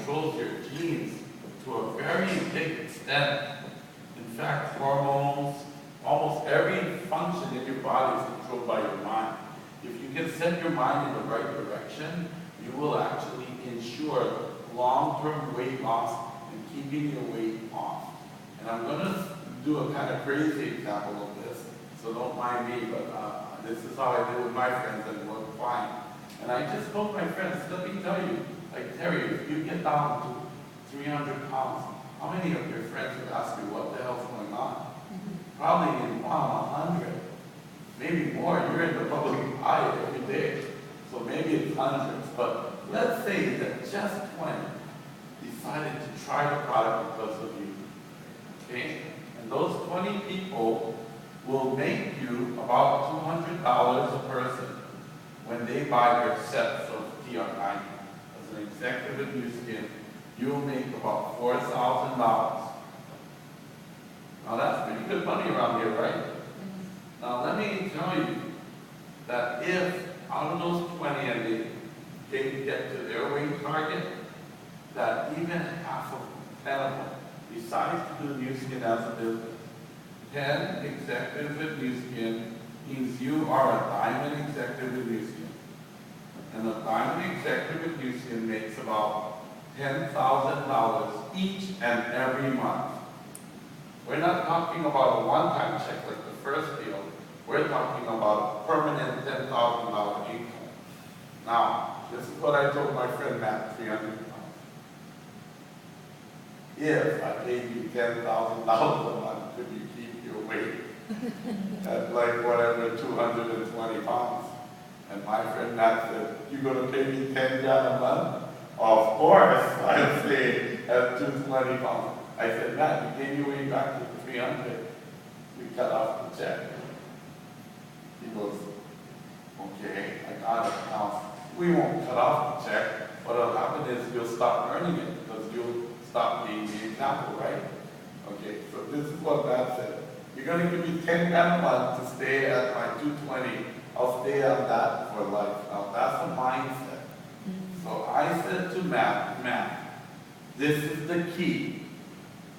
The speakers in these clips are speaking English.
controls your genes to a very big extent. In fact, hormones, almost every function in your body is controlled by your mind. If you can set your mind in the right direction, you will actually ensure long-term weight loss and keeping your weight off. And I'm going to do a kind of crazy example of this, so don't mind me, but this is how I do with my friends and it worked fine. And I just told my friends, let me tell you, like Terry, if you get down to 300 pounds, how many of your friends would ask you what the hell's going on? Probably in 100, maybe more. You're in the public eye every day, so maybe it's hundreds. But let's say that just 20 decided to try the product because of you, okay? And those 20 people will make you about $200 a person when they buy their sets of TR90. As an executive at Nu Skin, you'll make about $4,000. Now that's pretty good money around here, right? Now let me tell you that if out of those 20 and they get to their weight target, that even half of 10 of them decides to do Nu Skin as a business. 10 executives at Nu Skin means you are a diamond executive at Nu Skin. And a diamond executive at Nu Skin makes about $10,000 each and every month. We're not talking about a one-time check like the first deal. We're talking about a permanent $10,000 income. Now, this is what I told my friend Matt, 300 pounds. If I paid you $10,000 a month, could you keep your weight at like whatever, 220 pounds? And my friend Matt said, you're going to pay me 10 grand a month? Of course, I'd say at 220 pounds. I said, Matt, you gave your way back to 300. We cut off the check. He goes, okay, I got it. Now, we won't cut off the check. What'll happen is you'll stop earning it because you'll stop being the example, right? Okay, so this is what Matt said. You're going to give me 10 grand a month to stay at my 220. I'll stay on that for life. Now, that's a mindset. So I said to Matt, this is the key.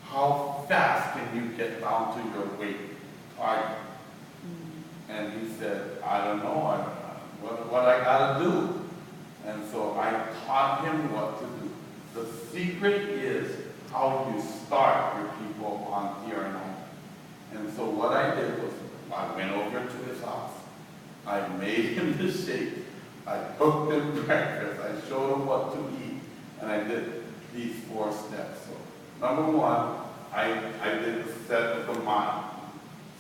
How fast can you get down to your weight target? And he said, I don't know, what I gotta do. And so I taught him what to do. The secret is how you start your people on TR90. And so what I did was, I went over to his house. I made him the shake. I cooked him breakfast. I showed him what to eat. And I did these 4 steps. So number 1, I did the set of the mind.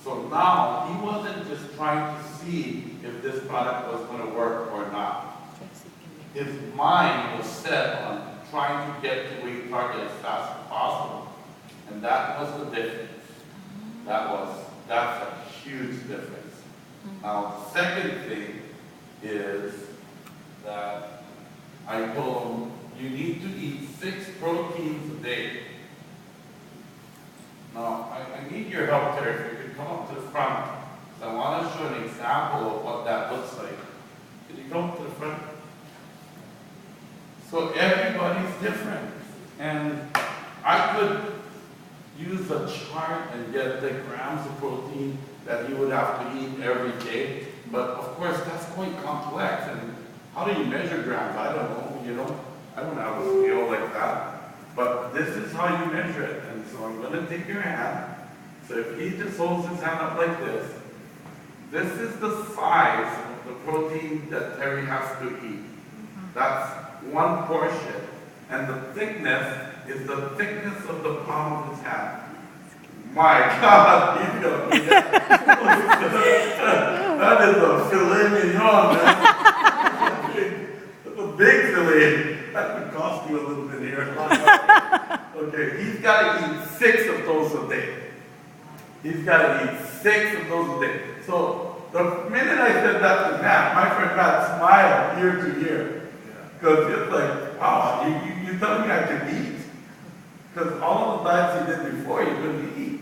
So now he wasn't just trying to see if this product was going to work or not. His mind was set on trying to get to weight target as fast as possible. And that was the difference. That's a huge difference. Now, the second thing is that I told him, you need to eat 6 proteins a day. Now, I need your help, Terry, if you could come up to the front, because I want to show an example of what that looks like. Could you come up to the front? So everybody's different. And I could use a chart and get the grams of protein that you would have to eat every day. But of course, that's quite complex. And how do you measure grams? I don't know, I don't have a scale like that. But this is how you measure it. And so I'm going to take your hand. So if he just holds his hand up like this is the size of the protein that Terry has to eat. That's 1 portion. And the thickness is the thickness of the palm of his hand. My God, he's going to be that is a filet mignon, man. That's a big filet. That could cost you a little bit here. Okay, he's got to eat 6 of those a day. He's got to eat 6 of those a day. So the minute I said that to Matt, my friend Matt smiled ear to ear. Because it's like, wow, you telling me I can eat? Because all of the diets he did before, he couldn't eat.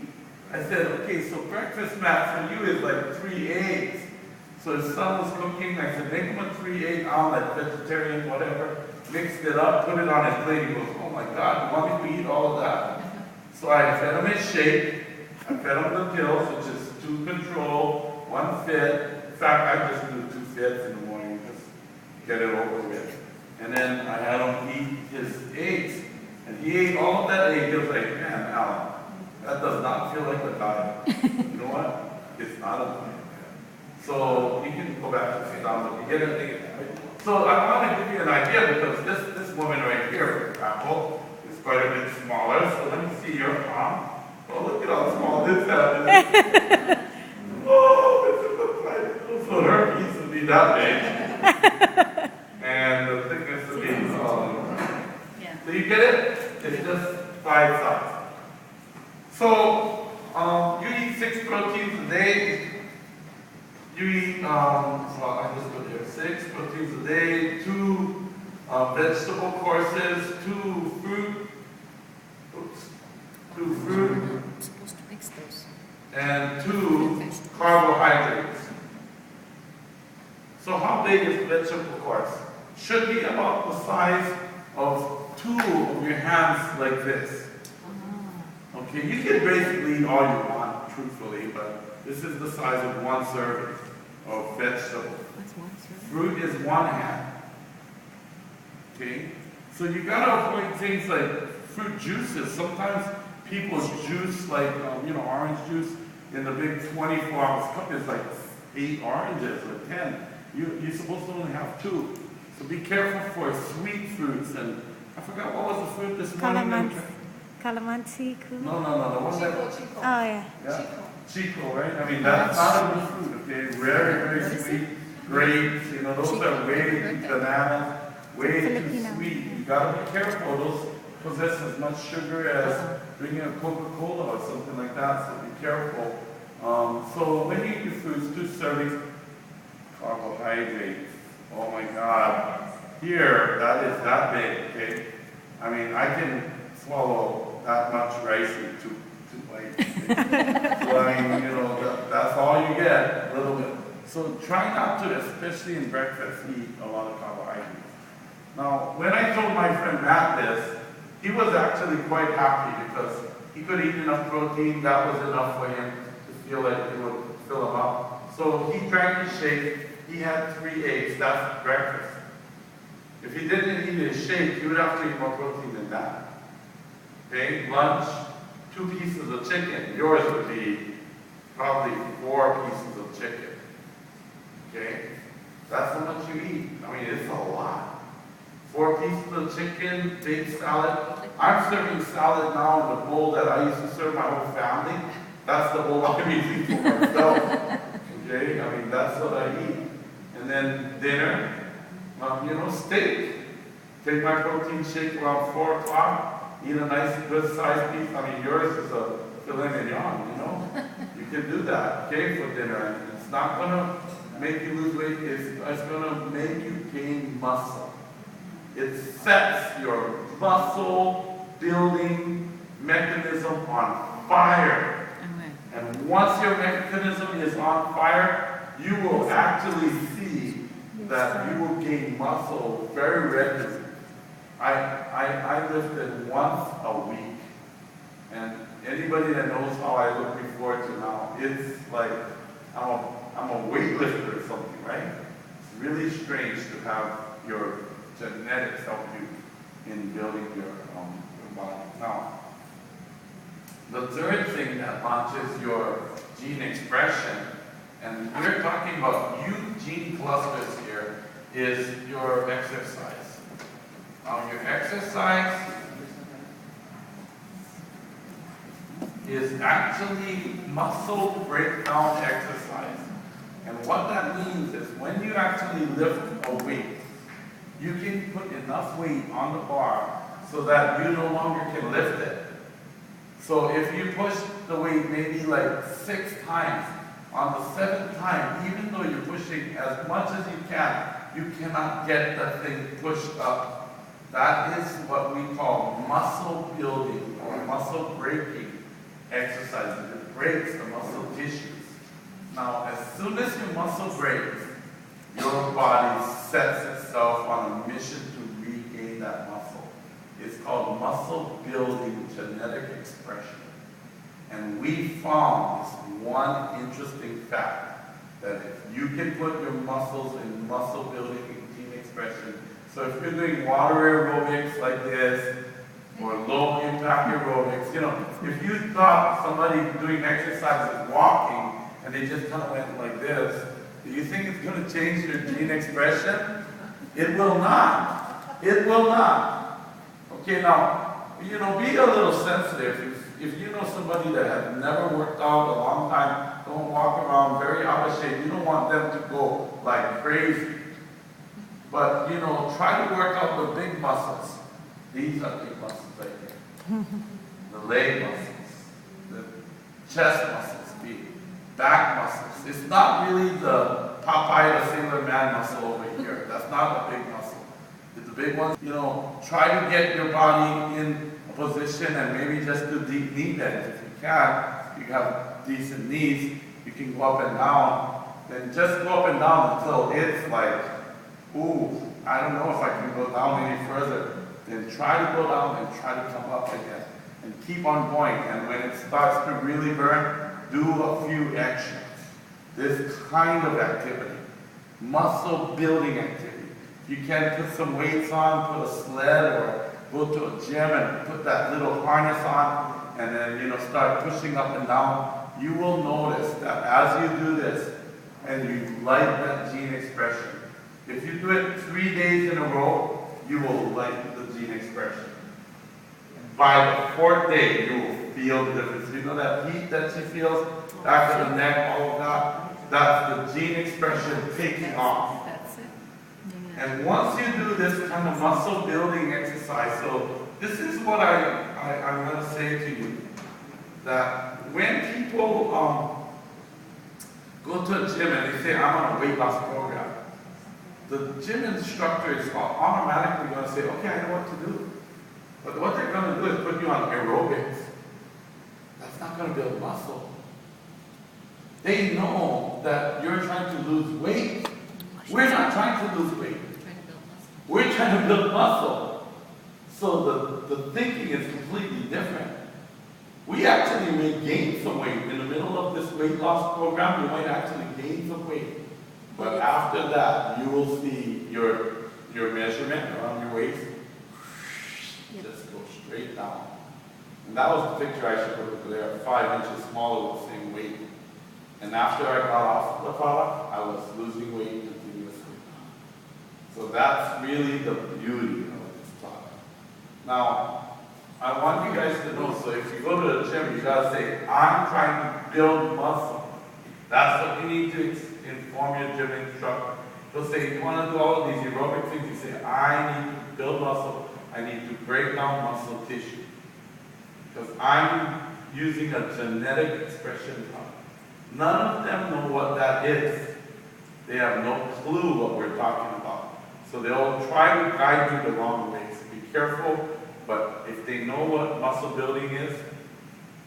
I said, okay, so breakfast, Matt, for you is like 3 eggs. So his son was cooking. I said, make him a 3-egg omelet, vegetarian, whatever. Mixed it up, put it on his plate. He goes, oh my God, you want me to eat all of that? So I fed him his shake, I fed him the pills, which is 2 control, 1 fit. In fact, I just do 2 fits in the morning, just get it over with. And then I had him eat his eggs. And he ate all of that egg. He was like, man, Alan, that does not feel like a diet. You know what? It's not a diet. So you can go back to sit down and get it. So I want to give you an idea because this woman right here, for example, is quite a bit smaller. So let me see your arm. Oh, look at how small this head is. Oh, this looks like so her piece would be that big. And the thickness would be yeah. So you get it? It's just 5 size. So you eat 6 proteins a day. You eat, well, I just put there 6 proteins a day, 2 vegetable courses, 2 fruit, 2 fruit, I'm supposed to mix those. and 2 carbohydrates. So how big is vegetable course? Should be about the size of 2 of your hands like this. Okay, you can basically eat all you want, truthfully, but this is the size of 1 serving of vegetable. What's 1 serving? Fruit is 1 hand. Okay, so you gotta avoid things like fruit juices. Sometimes people juice like orange juice in the big 24-ounce cup is like 8 oranges or 10. You're supposed to only have 2. So be careful for sweet fruits. And I forgot what was the fruit this morning. Calamansi. No, the one that. Oh, yeah. Chico, right? I mean, that's not a good fruit, okay? Very, very sweet. Grapes, those are way, bananas, way too sweet. You gotta be careful. Those possess as much sugar as drinking a Coca-Cola or something like that, so be careful. So when you eat your foods, 2 servings, carbohydrates. Oh my God. Here, that is that big, okay? I mean, I can swallow that much rice in 2 bites. So I mean, that's all you get, a little bit. So try not to, especially in breakfast, eat a lot of carbohydrates. Now, when I told my friend Matt this, he was actually quite happy because he could eat enough protein. That was enough for him to feel like it would fill him up. So he drank his shake. He had 3 eggs. That's breakfast. If he didn't eat his shake, he would have to eat more protein than that. Okay, lunch, 2 pieces of chicken. Yours would be probably 4 pieces of chicken. Okay, that's how much you eat. I mean, it's a lot. 4 pieces of chicken, big salad. I'm serving salad now in the bowl that I used to serve my whole family. That's the bowl I'm using for myself. Okay, I mean, that's what I eat. And then dinner, steak. Take my protein shake around 4 o'clock. Eat a nice, good sized piece. I mean, yours is a filet mignon, You can do that, okay, for dinner. And it's not going to make you lose weight. It's going to make you gain muscle. It sets your muscle building mechanism on fire. And once your mechanism is on fire, you will actually see that you will gain muscle very regularly. I lifted once a week, and anybody that knows how I look before to now, it's like I'm a weightlifter or something, right? It's really strange to have your genetics help you in building your body. Now, the third thing that launches your gene expression, and we're talking about huge gene clusters here, is your exercise. Your exercise is actually muscle breakdown exercise. And what that means is when you actually lift a weight, you can put enough weight on the bar so that you no longer can lift it. So if you push the weight maybe like 6 times, on the 7th time, even though you're pushing as much as you cannot get the thing pushed up. That is what we call muscle building or muscle breaking exercises. It breaks the muscle tissues. Now, as soon as your muscle breaks, your body sets itself on a mission to regain that muscle. It's called muscle building genetic expression. And we found this one interesting fact, that if you can put your muscles in muscle building gene expression, so if you're doing water aerobics like this, or low impact aerobics, you know, if you thought somebody doing exercises walking, and they just kind of went like this, do you think it's going to change their gene expression? It will not. It will not. Okay, now, you know, be a little sensitive. If you know somebody that has never worked out a long time, don't walk around very out of shape, you don't want them to go like crazy. But, you know, try to work out the big muscles. These are big muscles right here. The leg muscles, the chest muscles, the back muscles. It's not really the Popeye the Sailor Man muscle over here. That's not a big muscle. It's the big ones. You know, try to get your body in a position and maybe just do deep knee bends. If you can, if you have decent knees, you can go up and down. Then just go up and down until it's like, ooh, I don't know if I can go down any further. Then try to go down and try to come up again. And keep on going. And when it starts to really burn, do a few extras. This kind of activity, muscle building activity. You can put some weights on, put a sled, or go to a gym and put that little harness on, and then, you know, start pushing up and down. You will notice that as you do this, and you like that gene expression, if you do it 3 days in a row, you will like the gene expression. By the 4th day, you will feel the difference. You know that heat that she feels back to the neck, all of that? That's the gene expression taking off. That's it. Yeah. And once you do this kind of muscle building exercise, so this is what I'm going to say to you, that when people go to a gym and they say, I'm on a weight loss program, the gym instructor is automatically going to say, okay, I know what to do. But what they're going to do is put you on aerobics. That's not going to build muscle. They know that you're trying to lose weight. We're not trying to lose weight. We're trying to build muscle. So the thinking is completely different. We actually may gain some weight. In the middle of this weight loss program, you might actually gain some weight. But after that, you will see your measurement around your waist just go straight down. And that was the picture I showed over there, 5 inches smaller with the same weight. And after I got off the product, I was losing weight continuously. So that's really the beauty of this product. Now, I want you guys to know, so if you go to the gym, you gotta say, I'm trying to build muscle. That's what you need to inform your gym instructor. They'll say, you want to do all of these aerobic things? You say, I need to build muscle. I need to break down muscle tissue. Because I'm using a genetic expression product. None of them know what that is. They have no clue what we're talking about. So they'll try to guide you the wrong way. So be careful. But if they know what muscle building is,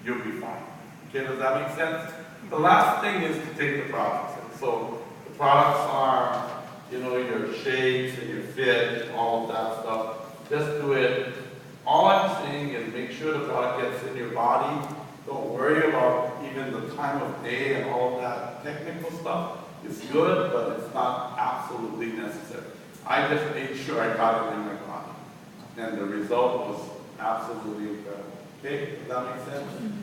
you'll be fine. Okay, does that make sense? The last thing is to take the products. So the products are, you know, your shakes and your fit, all of that stuff. Just do it. All I'm saying is make sure the product gets in your body. Don't worry about even the time of day and all of that technical stuff. It's good, but it's not absolutely necessary. I just made sure I got it in my body. And the result was absolutely incredible. Okay, does that make sense?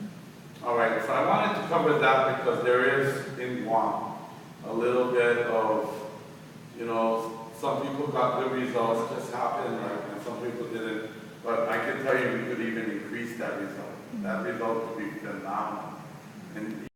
All right, so I wanted to cover that because there is in Guam a little bit of, you know, some people got good results, just happened, right, and some people didn't. But I can tell you we could even increase that result. That result would be phenomenal. And